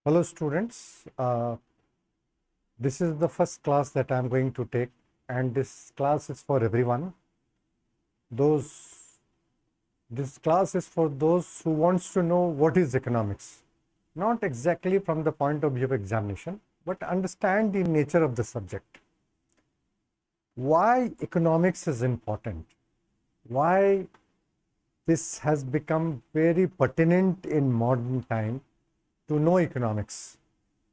Hello students, this is the first class that I am going to take, and this class is for everyone. This class is for those who wants to know what is economics, not exactly from the point of view of examination, but understand the nature of the subject. Why economics is important, why this has become very pertinent in modern time to know economics.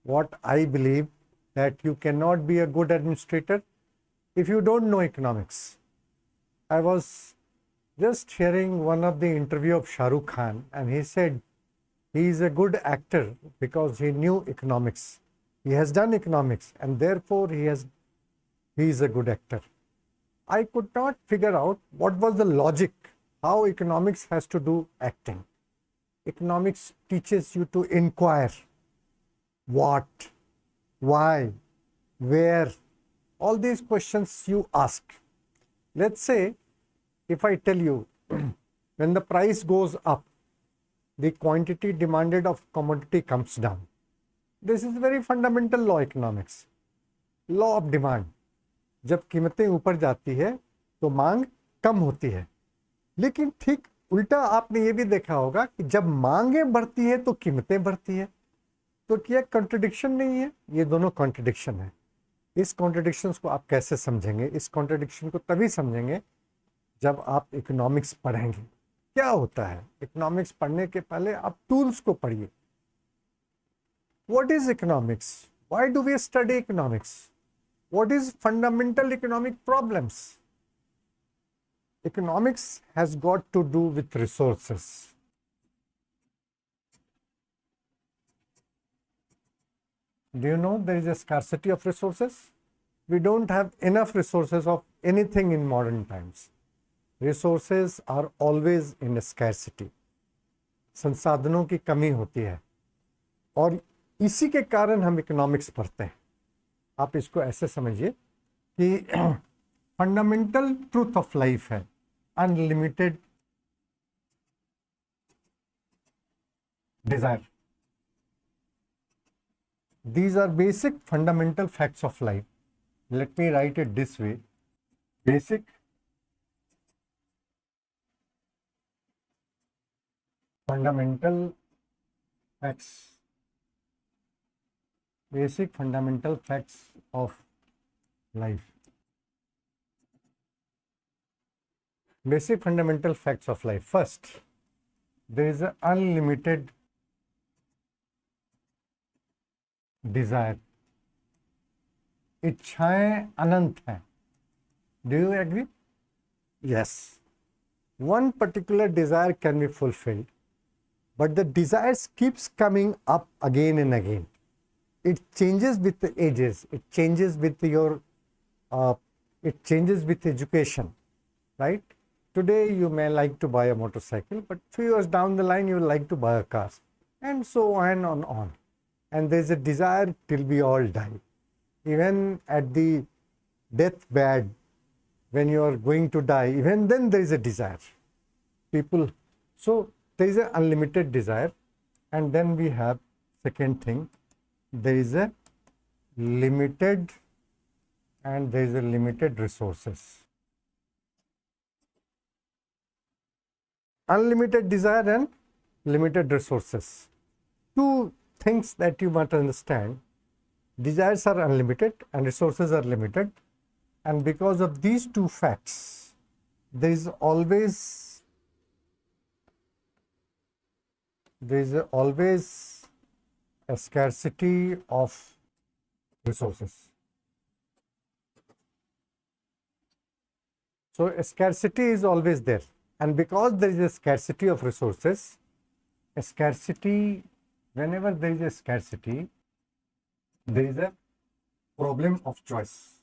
What I believe that you cannot be a good administrator if you don't know economics. I was just hearing one of the interview of Shah Rukh Khan, and he said he is a good actor because he knew economics. He has done economics, and therefore he is a good actor. I could not figure out what was the logic, how economics has to do acting. Economics teaches you to inquire what, why, where, all these questions you ask. Let's say if I tell you when the price goes up, the quantity demanded of commodity comes down. This is very fundamental law economics, law of demand. जब कीमतें ऊपर जाती है तो मांग कम होती है, लेकिन ठीक उल्टा आपने ये भी देखा होगा कि जब मांगें बढ़ती है तो कीमतें बढ़ती है। तो क्या कॉन्ट्रडिक्शन नहीं है? ये दोनों कॉन्ट्रडिक्शन है। इस कॉन्ट्रडिक्शंस को आप कैसे समझेंगे? इस कॉन्ट्रडिक्शन को तभी समझेंगे जब आप इकोनॉमिक्स पढ़ेंगे। क्या होता है इकोनॉमिक्स पढ़ने के पहले आप टूल्स को पढ़िए। What is economics? Why do we study economics? What is fundamental economic problems? Economics has got to do with resources. Do you know there is a scarcity of resources? We don't have enough resources of anything in modern times. Resources are always in a scarcity. संसाधनों की कमी होती है और इसी के कारण हम इकोनॉमिक्स पढ़ते हैं। आप इसको ऐसे समझिए कि फंडामेंटल ट्रूथ ऑफ लाइफ है unlimited desire. These are basic fundamental facts of life. Let me write it this way. Basic fundamental facts. Basic fundamental facts of life. Basic fundamental facts of life. First, there is an unlimited desire. इच्छाएं अनंत हैं. Do you agree? Yes. One particular desire can be fulfilled, but the desires keeps coming up again and again. It changes with the ages. It changes with your. It changes with education, right? Today you may like to buy a motorcycle, but few years down the line you will like to buy a car, and so on and on. And there is a desire till we all die. Even at the deathbed, when you are going to die, even then there is a desire. People, so there is an unlimited desire, and then we have second thing, there is a limited, and there is a limited resources. Unlimited desire and limited resources. Two things that you must understand. Desires are unlimited and resources are limited, and because of these two facts, there is always a scarcity of resources. So a scarcity is always there, and because there is a scarcity of resources, whenever there is a scarcity, there is a problem of choice.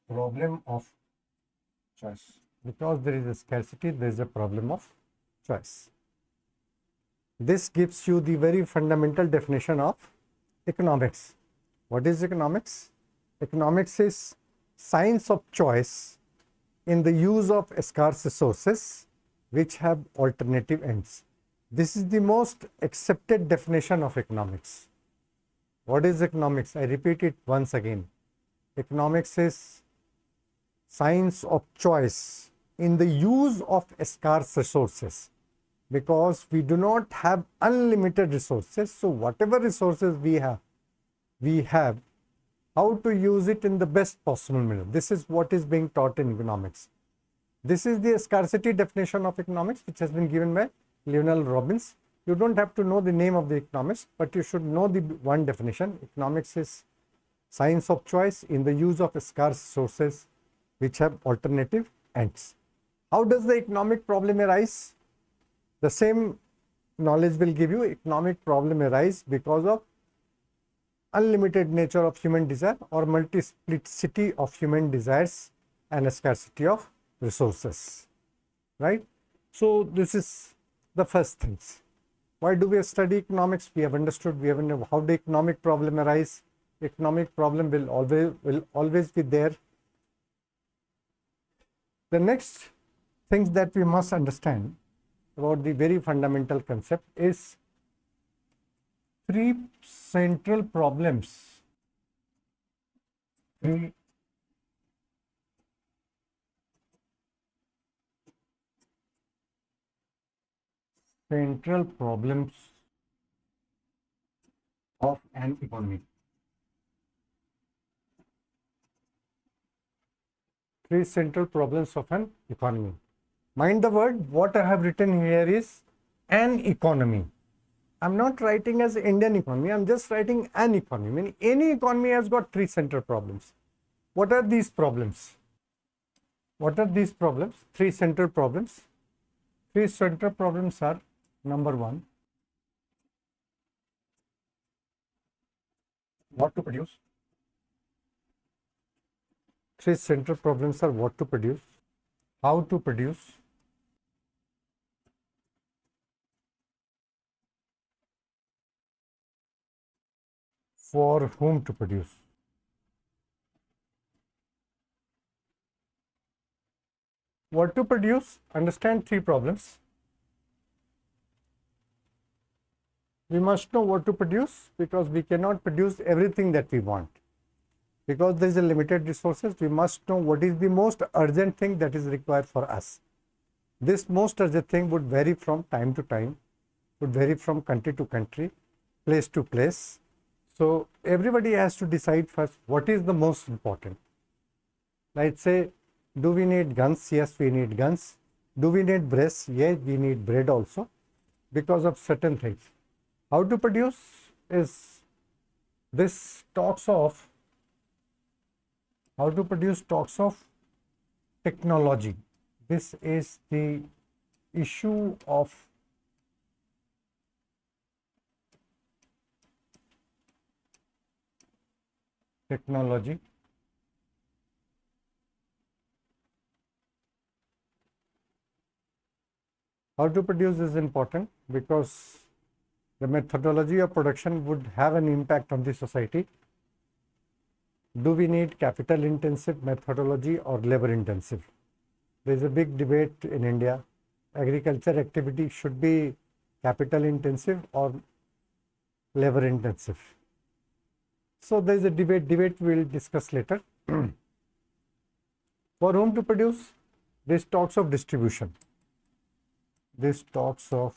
Problem of choice. Because there is a scarcity, there is a problem of choice. This gives you the very fundamental definition of economics. What is economics? Economics is science of choice in the use of scarce resources which have alternative ends. This is the most accepted definition of economics. What is economics? I repeat it once again. Economics is science of choice in the use of scarce resources, because we do not have unlimited resources. So whatever resources we have how to use it in the best possible manner. This is what is being taught in economics. This is the scarcity definition of economics, which has been given by Lionel Robbins. You don't have to know the name of the economist, but you should know the one definition. Economics is science of choice in the use of scarce resources which have alternative ends. How does the economic problem arise? The same knowledge will give you economic problem arise because of unlimited nature of human desire or multiplicity of human desires and a scarcity of resources, right? So this is the first things. Why do we study economics? We have understood, how the economic problem arise. Economic problem will always be there. The next things that we must understand about the very fundamental concept is three central problems. Three central problems of an economy. Three central problems of an economy. Mind the word, what I have written here is an economy. I'm not writing as Indian economy, I'm just writing an economy. Meaning any economy has got three central problems. What are these problems? What are these problems? Three central problems. Three central problems are: number one, what to produce. Three central problems are: what to produce, how to produce, for whom to produce. What to produce? Understand three problems. We must know what to produce, because we cannot produce everything that we want. Because there is a limited resources, we must know what is the most urgent thing that is required for us. This most urgent thing would vary from time to time, would vary from country to country, place to place. So everybody has to decide first what is the most important. Let's say, do we need guns? Yes, we need guns. Do we need bread? Yes, we need bread also, because of certain things. How to produce is, this talks of, how to produce talks of technology. This is the issue of technology. How to produce is important because the methodology of production would have an impact on the society. Do we need capital intensive methodology or labor intensive? There is a big debate in India. Agriculture activity should be capital intensive or labor intensive. So there is a debate we will discuss later. For whom to produce? This talks of distribution. This talks of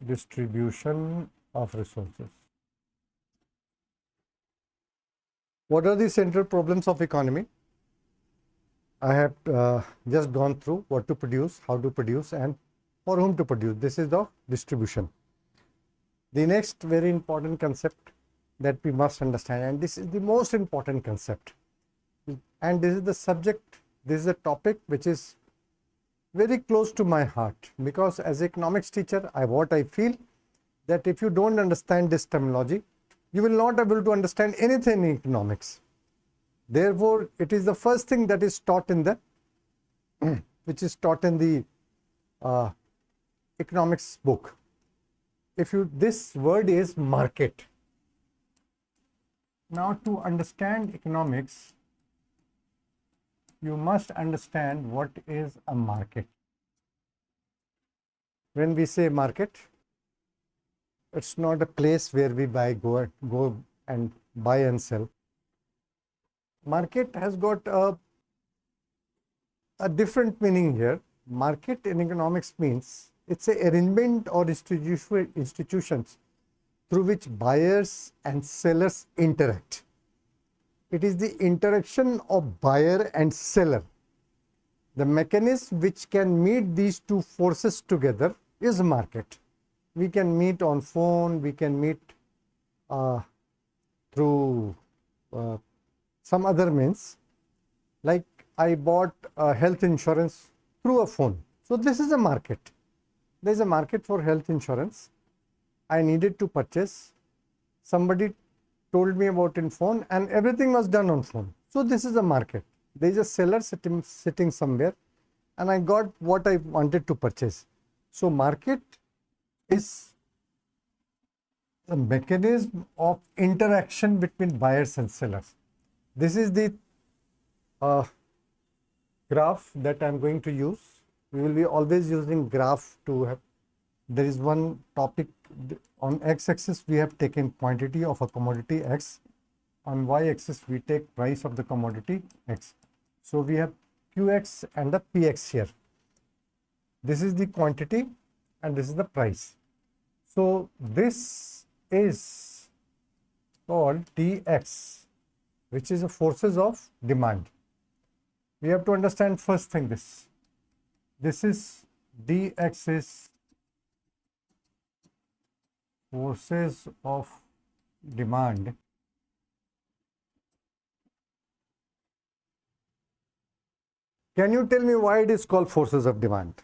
distribution of resources. What are the central problems of economy? I have just gone through what to produce, how to produce, and for whom to produce. This is the distribution. The next very important concept that we must understand, and this is the most important concept, and this is the subject, this is a topic which is very close to my heart, because as an economics teacher, what I feel that if you don't understand this terminology, you will not be able to understand anything in economics. Therefore, it is the first thing that is taught in the, which is taught in the economics book. This word is market. Now, to understand economics, you must understand what is a market. When we say market, it's not a place where we go and buy and sell. Market has got a different meaning here. Market in economics means it's a arrangement or institutions through which buyers and sellers interact. It is the interaction of buyer and seller. The mechanism which can meet these two forces together is market. We can meet on phone, we can meet through some other means. Like I bought health insurance through a phone. So this is a market. There is a market for health insurance. I needed to purchase. Somebody told me about in phone and everything was done on phone. So this is a market. There is a seller sitting somewhere and I got what I wanted to purchase. So market is a mechanism of interaction between buyers and sellers. This is the graph that I am going to use. We will be always using graph to have. There is one topic on x-axis we have taken quantity of a commodity x. On y-axis we take price of the commodity x. So we have qx and the px here. This is the quantity and this is the price. So this is called dx, which is the forces of demand. We have to understand first thing this. This is dx is forces of demand. Can you tell me why it is called forces of demand?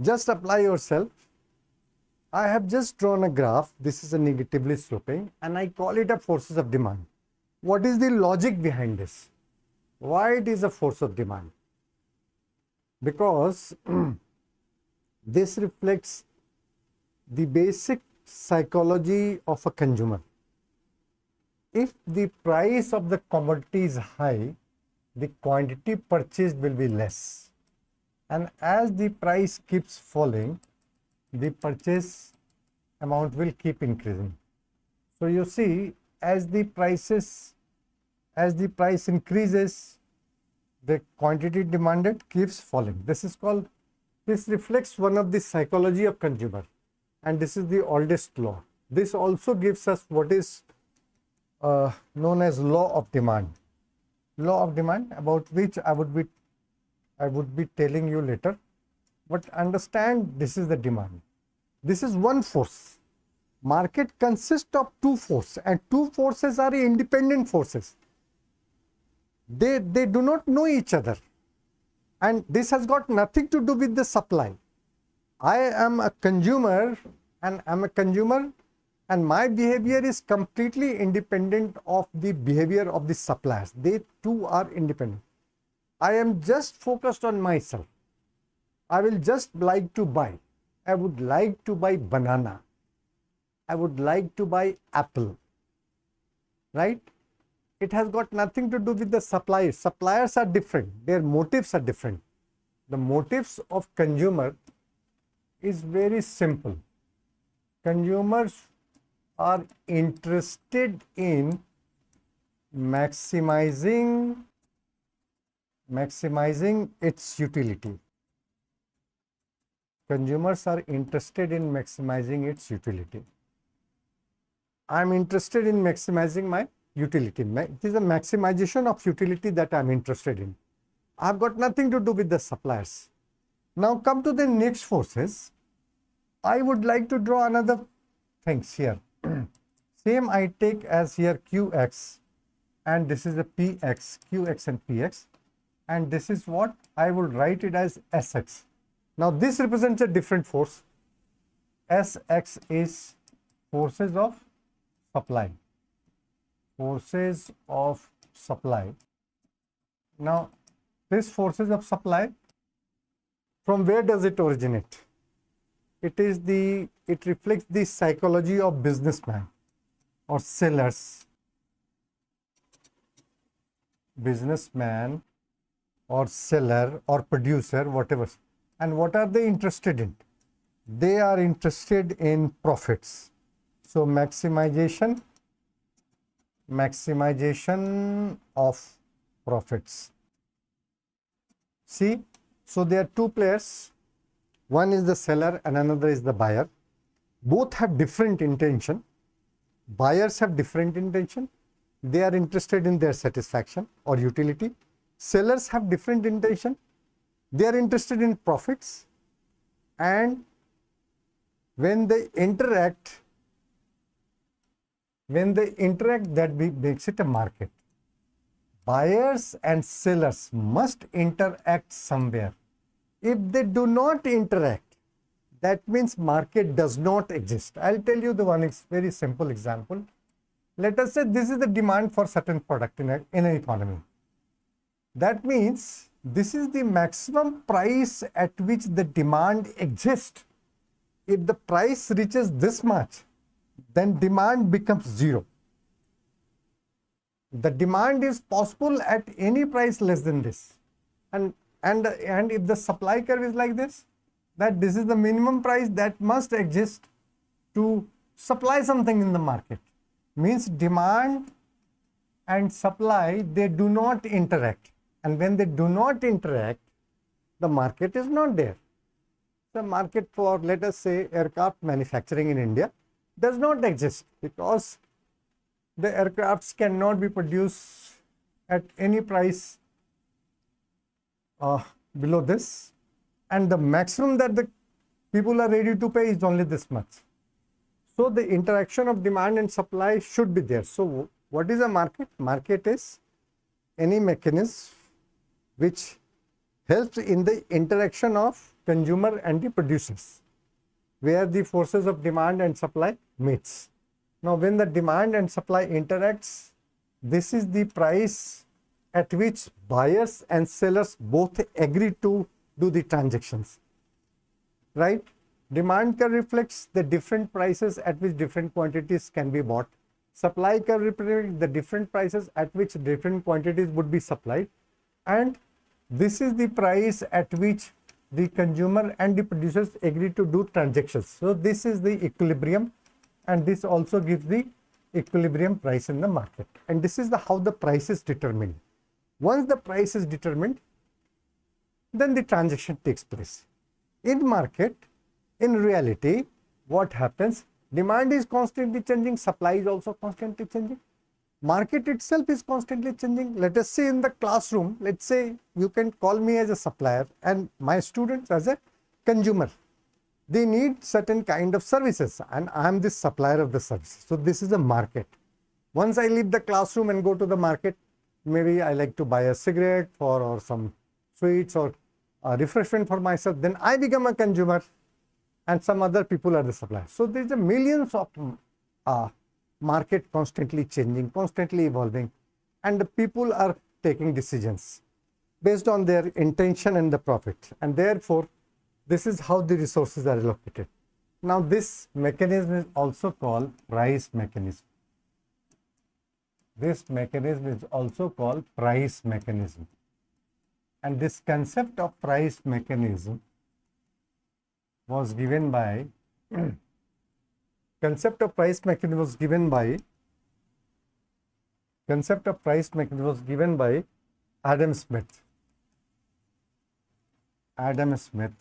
Just apply yourself. I have just drawn a graph. This is a negatively sloping and I call it a forces of demand. What is the logic behind this? Why it is a force of demand? Because this reflects the basic psychology of a consumer. If the price of the commodity is high, the quantity purchased will be less. And as the price keeps falling, the purchase amount will keep increasing. So you see, as the price increases, the quantity demanded keeps falling. This reflects one of the psychology of consumer. And this is the oldest law. This also gives us what is known as law of demand. Law of demand, about which I would be telling you later. But understand, this is the demand. This is one force. Market consists of two forces, and two forces are independent forces. They do not know each other. And this has got nothing to do with the supply. I am a consumer and my behavior is completely independent of the behavior of the suppliers. They too are independent. I am just focused on myself. I will just like to buy. I would like to buy banana. I would like to buy apple. Right? It has got nothing to do with the suppliers. Suppliers are different. Their motives are different. The motives of consumer is very simple. Consumers are interested in maximizing its utility. Consumers are interested in maximizing its utility. I am interested in maximizing my utility. It is a maximization of utility that I am interested in. I have got nothing to do with the suppliers. Now come to the next forces. I would like to draw another things here. Same I take as here qx and this is a px, qx and px, and this is what I will write it as sx. Now this represents a different force. Sx is forces of supply. Forces of supply. Now this forces of supply, from where does it originate? It reflects the psychology of businessman or sellers. Businessman or seller or producer, whatever. And what are they interested in? They are interested in profits. So maximization of profits. See, so there are two players. One is the seller and another is the buyer. Both have different intention. Buyers have different intention. They are interested in their satisfaction or utility. Sellers have different intention. They are interested in profits. And when they interact, that makes it a market. Buyers and sellers must interact somewhere. If they do not interact, that means market does not exist. I'll tell you the one very simple example. Let us say this is the demand for certain product in an economy. That means this is the maximum price at which the demand exists. If the price reaches this much, then demand becomes zero. The demand is possible at any price less than this. And if the supply curve is like this, that this is the minimum price that must exist to supply something in the market. Means demand and supply, they do not interact. And when they do not interact, the market is not there. The market for, let us say, aircraft manufacturing in India does not exist because the aircrafts cannot be produced at any price below this, and the maximum that the people are ready to pay is only this much. So the interaction of demand and supply should be there. So what is a market? Market is any mechanism which helps in the interaction of consumer and the producers, where the forces of demand and supply meets. Now when the demand and supply interacts, this is the price at which buyers and sellers both agree to do the transactions, right? Demand curve reflects the different prices at which different quantities can be bought. Supply curve reflects the different prices at which different quantities would be supplied. And this is the price at which the consumer and the producers agree to do transactions. So this is the equilibrium, and this also gives the equilibrium price in the market. And this is how the price is determined. Once the price is determined, then the transaction takes place. In market, in reality, what happens? Demand is constantly changing, supply is also constantly changing. Market itself is constantly changing. Let us say in the classroom, let's say you can call me as a supplier and my students as a consumer. They need certain kind of services and I am the supplier of the services. So this is a market. Once I leave the classroom and go to the market, maybe I like to buy a cigarette or some sweets or a refreshment for myself, then I become a consumer and some other people are the suppliers. So there's a millions of market constantly changing, constantly evolving, and the people are taking decisions based on their intention and the profit, and therefore this is how the resources are allocated. Now this mechanism is also called price mechanism. This mechanism is also called price mechanism, and this concept of price mechanism was given by concept of price mechanism was given by Adam Smith. Adam Smith.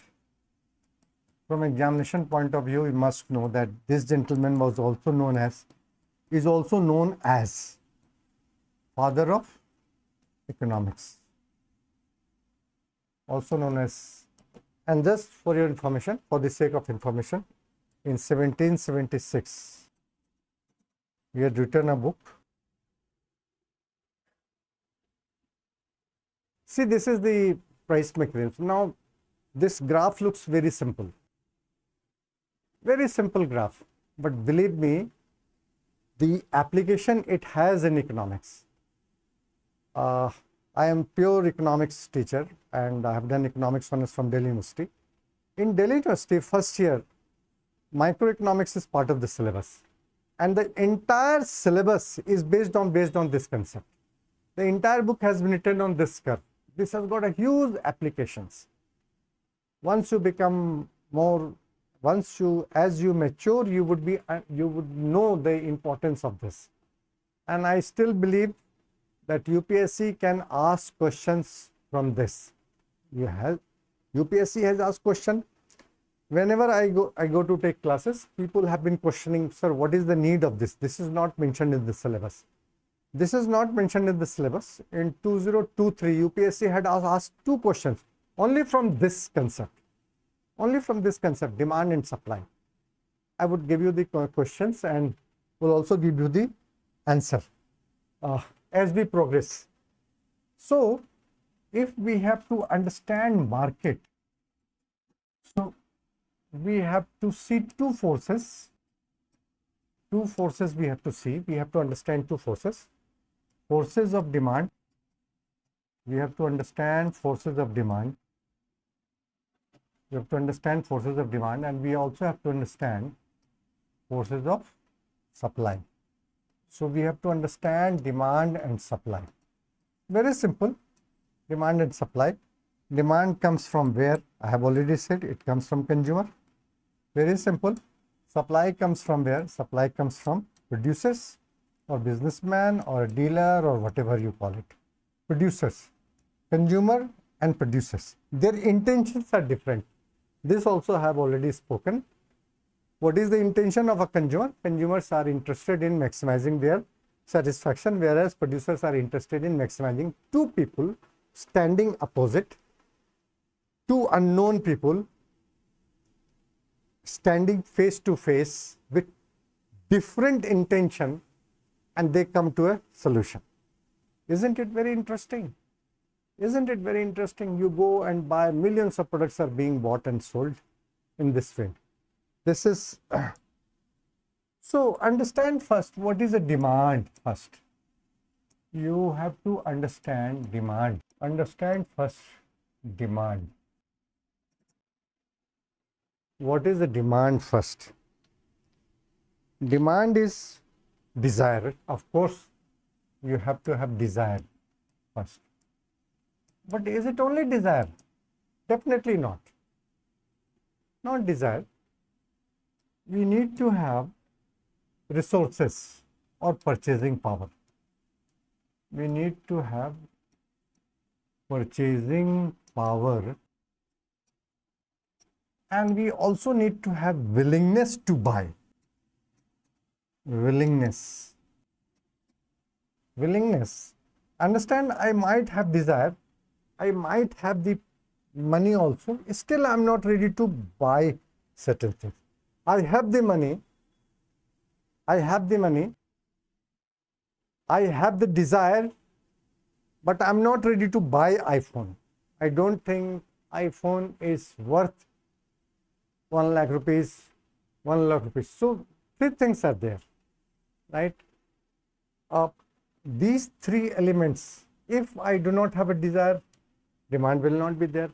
From examination point of view, you must know that this gentleman is also known as father of economics, also known as. And just for your information, for the sake of information, in 1776, he had written a book. See, this is the price mechanism. Now, this graph looks very simple graph, but believe me, the application it has in economics. I am pure economics teacher and I have done economics honors from Delhi University. In Delhi University, first year, microeconomics is part of the syllabus, and the entire syllabus is based on this concept. The entire book has been written on this curve. This has got a huge applications. Once you become more, as you mature, you would know the importance of this. And I still believe that UPSC can ask questions from this. UPSC has asked question. Whenever I go to take classes, people have been questioning, sir, what is the need of this? This is not mentioned in the syllabus. This is not mentioned in the syllabus. In 2023, UPSC had asked two questions only from this concept. Only from this concept, demand and supply. I would give you the questions and will also give you the answer as we progress. So, if we have to understand market, so we have to see two forces. Two forces we have to see. We have to understand two forces. Forces of demand. We have to understand forces of demand. We have to understand forces of demand, and we also have to understand forces of supply. So we have to understand demand and supply. Very simple. Demand and supply. Demand comes from where? I have already said it comes from consumer. Very simple. Supply comes from where? Supply comes from producers or businessman or dealer or whatever you call it. Producers. Consumer and producers. Their intentions are different. This also I have already spoken. What is the intention of a consumer? Consumers are interested in maximizing their satisfaction, whereas producers are interested in maximizing. Two people standing opposite, two unknown people standing face to face with different intention, and they come to a solution. Isn't it very interesting? Isn't it very interesting? You go and buy, millions of products are being bought and sold in this field. This is so understand first what is a demand first. You have to understand demand. Understand first demand. What is the demand first? Demand is desire. Of course, you have to have desire first. But is it only desire? Definitely not. Not desire. We need to have resources or purchasing power. We need to have purchasing power, and we also need to have willingness to buy. Willingness. Understand, I might have desire, I might have the money also, still I am not ready to buy certain things. I have the money, I have the desire, but I am not ready to buy iPhone. I don't think iPhone is worth 1 lakh rupees, 1 lakh rupees. So, three things are there, right? These three elements, if I do not have a desire, demand will not be there.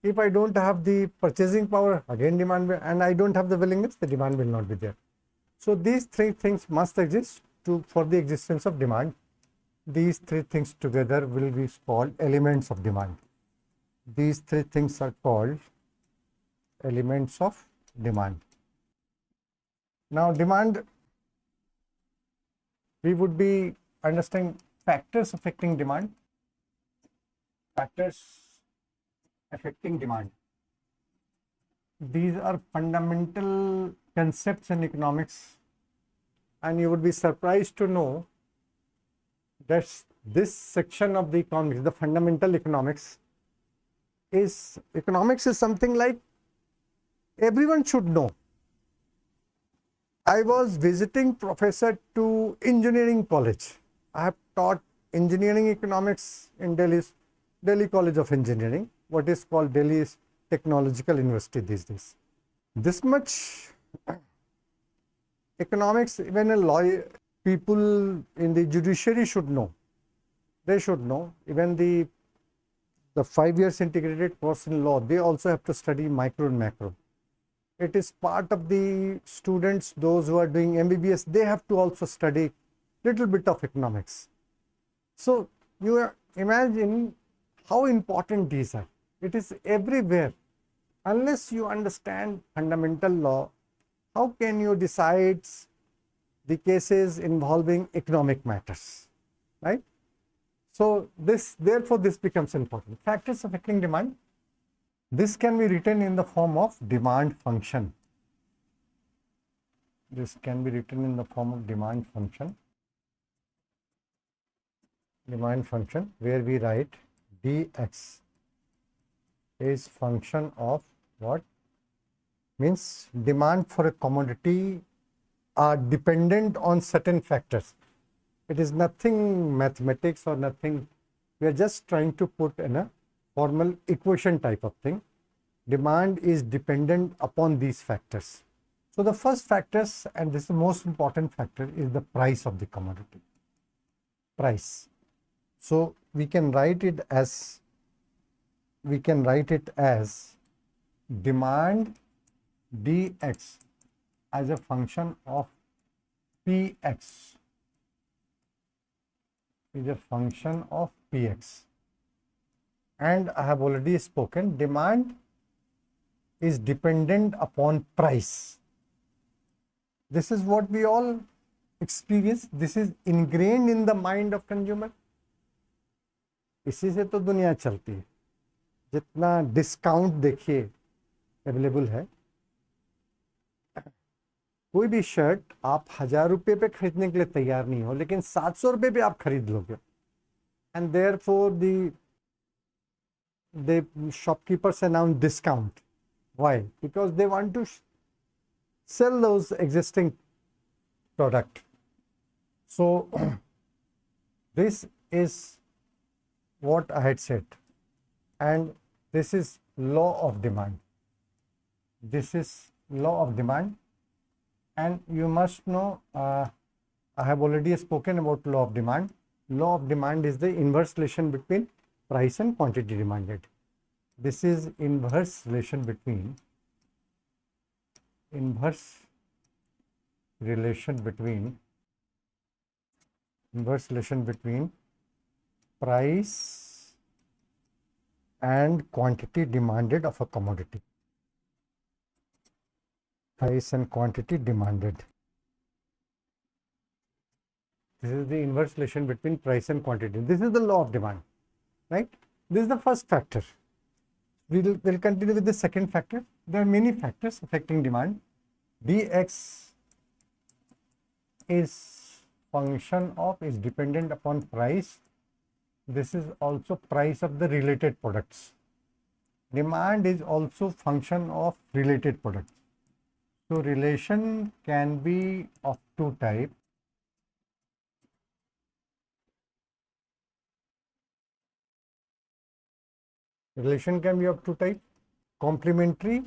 If I don't have the purchasing power, again demand will, and I don't have the willingness, the demand will not be there. So these three things must exist for the existence of demand. These three things together will be called elements of demand. These three things are called elements of demand. Now demand, we would be understanding factors affecting demand. Factors affecting demand. These are fundamental concepts in economics, and you would be surprised to know that this section of the economics, the fundamental economics is something like everyone should know. I was visiting professor to engineering college. I have taught engineering economics in Delhi College of Engineering, what is called Delhi's Technological University these days. This much economics, even a lawyer, people in the judiciary should know. They should know. Even the 5 years integrated course in law, they also have to study micro and macro. It is part of the students, those who are doing MBBS, they have to also study little bit of economics. So you imagine how important these are. It is everywhere. Unless you understand fundamental law, how can you decide the cases involving economic matters, right? So therefore this becomes important. Factors affecting demand. This can be written in the form of demand function. This can be written in the form of demand function. Demand function, where we write dx is function of what? Means demand for a commodity are dependent on certain factors. It is nothing mathematics or nothing. We are just trying to put in a formal equation type of thing. Demand is dependent upon these factors. So the first factors, and this is the most important factor, is the price of the commodity. Price. So we can write it as demand dx as a function of px, is a function of px. And I have already spoken, demand is dependent upon price. This is what we all experience. This is ingrained in the mind of consumer. इसी से तो दुनिया चलती है. जितना discount देखिए available है, कोई भी शर्ट आप 1000 रुपये पे खरीदने के लिए तैयार नहीं हो, लेकिन 700 रुपये पे आप खरीद लोगे. And therefore the shopkeepers announce discount. Why? Because they want to sell those existing product. So this is what I had said, and this is law of demand. This is law of demand, and you must know, I have already spoken about law of demand. Law of demand is the inverse relation between price and quantity demanded. This is inverse relation between price and quantity demanded of a commodity. Price and quantity demanded. This is the inverse relation between price and quantity. This is the law of demand, right? This is the first factor. We'll continue with the second factor. There are many factors affecting demand. dx is dependent upon price. This is also price of the related products. Demand is also function of related products. So relation can be of two types. Relation can be of two types: complementary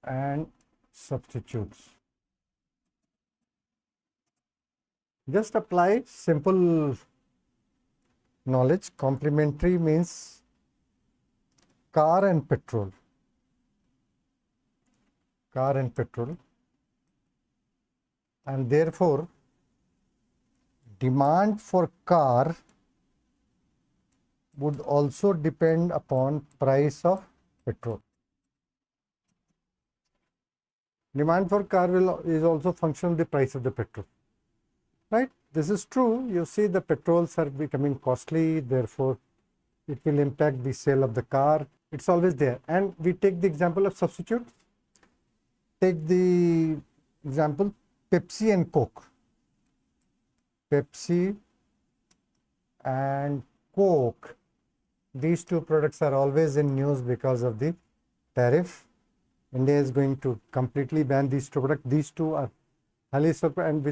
and substitutes. Just apply simple knowledge. Complementary means car and petrol. And therefore demand for car would also depend upon price of petrol. Demand for car is also function of the price of the petrol, right? This is true. You see, the petrols are becoming costly, therefore it will impact the sale of the car. It's always there. And we take the example of substitute. Take the example Pepsi and Coke. Pepsi and Coke, these two products are always in news because of the tariff. India is going to completely ban these two products. These two are highly and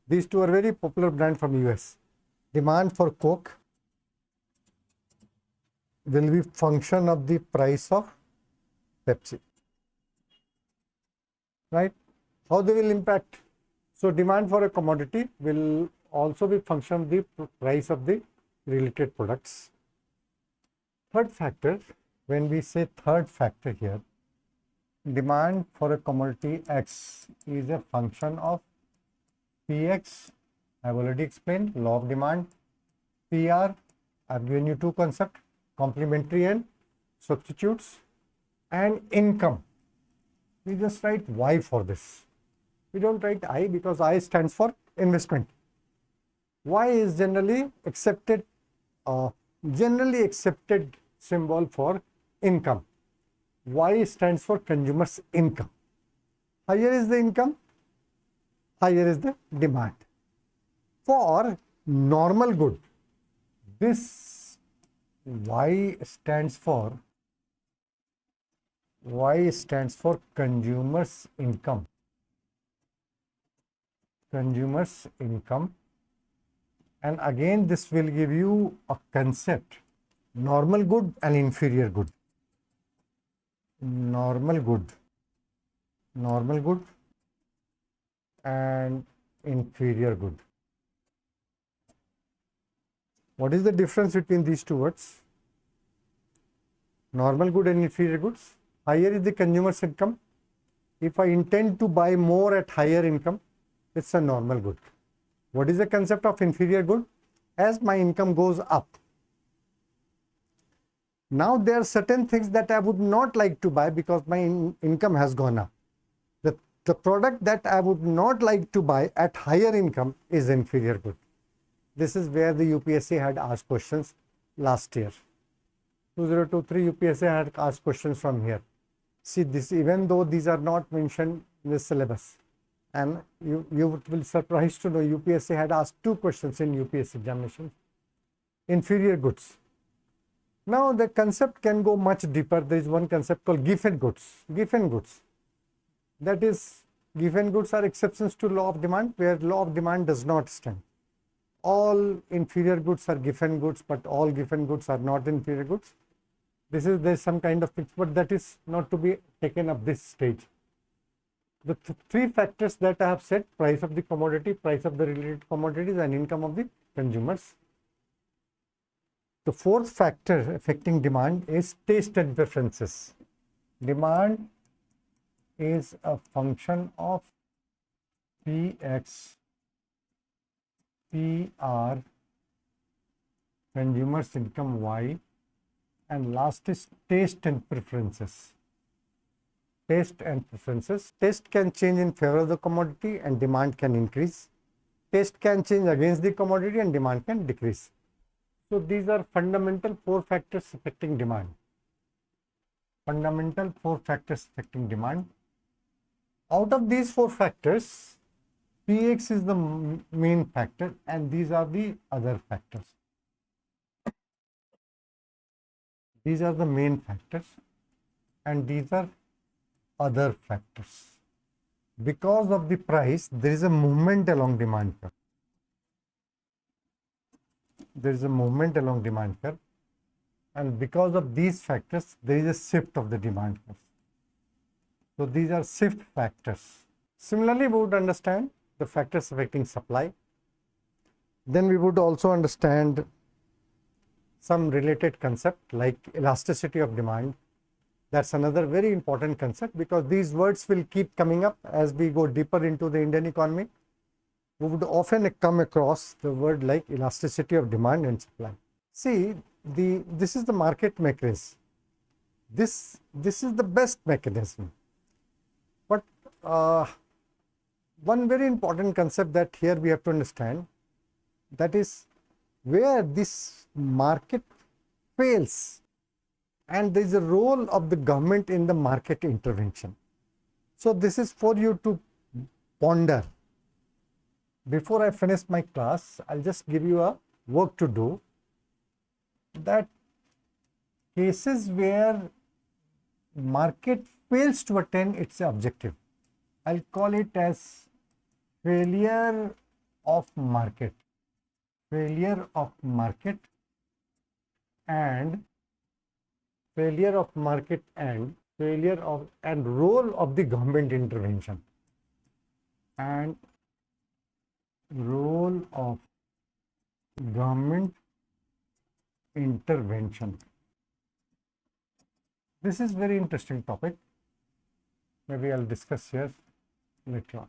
these two are very popular brand from US. Demand for Coke will be function of the price of Pepsi, right? How they will impact? So demand for a commodity will also be function of the price of the related products. Third factor, when we say third factor here, demand for a commodity X is a function of Px. I have already explained law of demand. PR, I've given you two concepts, complementary and substitutes, and income. We just write Y for this. We don't write I because I stands for investment. Y is generally accepted symbol for income. Y stands for consumer's income. Higher is the income, higher is the demand. For normal good, this Y stands for consumer's income. Consumer's income. And again, this will give you a concept, normal good and inferior good. Normal good and inferior good. What is the difference between these two words? Normal good and inferior goods. Higher is the consumer's income. If I intend to buy more at higher income, it's a normal good. What is the concept of inferior good? As my income goes up. Now there are certain things that I would not like to buy because my income has gone up. The product that I would not like to buy at higher income is inferior good. This is where the UPSC had asked questions last year. 2023 UPSC had asked questions from here. See this, even though these are not mentioned in the syllabus, and you will be surprised to know UPSC had asked two questions in UPSC examination. Inferior goods. Now the concept can go much deeper. There is one concept called given goods. Given goods. That is, given goods are exceptions to law of demand, where law of demand does not stand. All inferior goods are given goods, but all given goods are not inferior goods. There's some kind of fix, but that is not to be taken up this stage. The three factors that I have said: price of the commodity, price of the related commodities, and income of the consumers. The fourth factor affecting demand is taste and preferences. Demand is a function of PX, PR, consumer's income Y, and last is taste and preferences. Taste and preferences. Taste can change in favor of the commodity and demand can increase. Taste can change against the commodity and demand can decrease. So these are fundamental four factors affecting demand. Fundamental four factors affecting demand. Out of these four factors, PX is the main factor and these are the other factors. These are the main factors and these are other factors. Because of the price, there is a movement along demand curve. There is a movement along demand curve, and because of these factors, there is a shift of the demand curve. So these are shift factors. Similarly, we would understand the factors affecting supply. Then we would also understand some related concept like elasticity of demand. That's another very important concept because these words will keep coming up as we go deeper into the Indian economy. We would often come across the word like elasticity of demand and supply. See, this is the market mechanism. This is the best mechanism. But one very important concept that here we have to understand, that is where this market fails and there is a role of the government in the market intervention. So this is for you to ponder. Before I finish my class, I'll just give you a work to do, that cases where market fails to attain its objective, I'll call it as failure of market. Failure of market and failure of market and failure of and role of the government intervention and role of government intervention. This is very interesting topic. Maybe I'll discuss here later on.